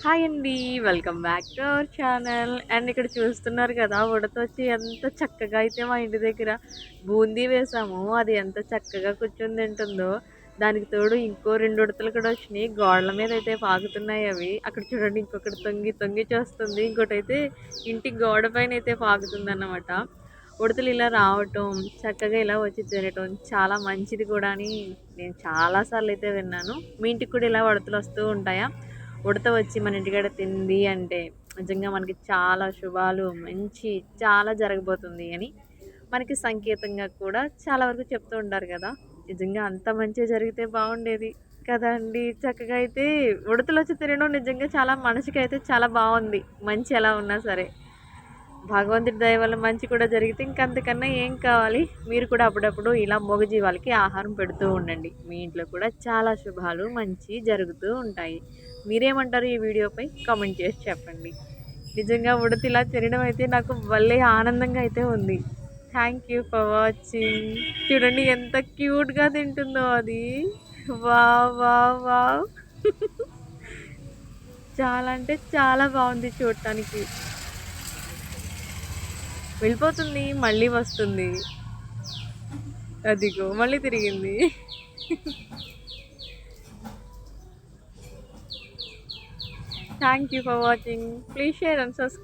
Hi అండి. Welcome back to our channel. And ఇక్కడ చూస్తున్నారు కదా! ఉడతొచ్చి ఎంత చక్కగా అయితే మా ఇంటి దగ్గర బూందీ వేసామో, అది ఎంత చక్కగా కూర్చొని తింటుందో. దానికి తోడు ఇంకో 2 ఉడతలు కూడా వచ్చినాయి. గోడల మీద అయితే పాకుతున్నాయి అవి. అక్కడ చూడండి ఇంకొకటి తొంగి తొంగి చూస్తుంది. ఇంకోటైతే ఇంటి గోడ పైన అయితే పాకుతుందన్నమాట. ఉడతలు ఇలా రావటం, చక్కగా ఇలా వచ్చి తినటం చాలా మంచిది కూడా అని నేను చాలా సార్లు అయితే విన్నాను. మీ ఇంటికి కూడా ఇలా ఉడతలు వస్తూ ఉంటాయా? ఉడత వచ్చి మన ఇంటికాడ తింది అంటే నిజంగా మనకి చాలా శుభాలు మంచి చాలా జరగబోతుంది అని మనకి సంకేతంగా కూడా చాలా వరకు చెప్తూ ఉంటారు కదా. నిజంగా అంత మంచి జరిగితే బాగుండేది కదా అండి. చక్కగా అయితే ఉడతలు వచ్చి తినడం నిజంగా చాలా మనసుకి అయితే చాలా బాగుంది. మంచి ఎలా ఉన్నా సరే భగవంతుడి దయ వల్ల మంచి కూడా జరిగితే ఇంకంతకన్నా ఏం కావాలి. మీరు కూడా అప్పుడప్పుడు ఇలా మూగజీవాలకి ఆహారం పెడుతూ ఉండండి. మీ ఇంట్లో కూడా చాలా శుభాలు మంచి జరుగుతూ ఉంటాయి. మీరేమంటారు ఈ వీడియోపై కామెంట్ చేసి చెప్పండి. నిజంగా ఉడత ఇలా తినడం అయితే నాకు భలే ఆనందంగా అయితే ఉంది. Thank you for watching. చూడండి ఎంత క్యూట్గా తింటుందో అది. Wow wow wow. చాలా అంటే చాలా బాగుంది చూడటానికి. వెళ్ళిపోతుంది మళ్ళీ వస్తుంది. అదిగో మళ్ళీ తిరిగింది. Thank you for watching. Please share and subscribe.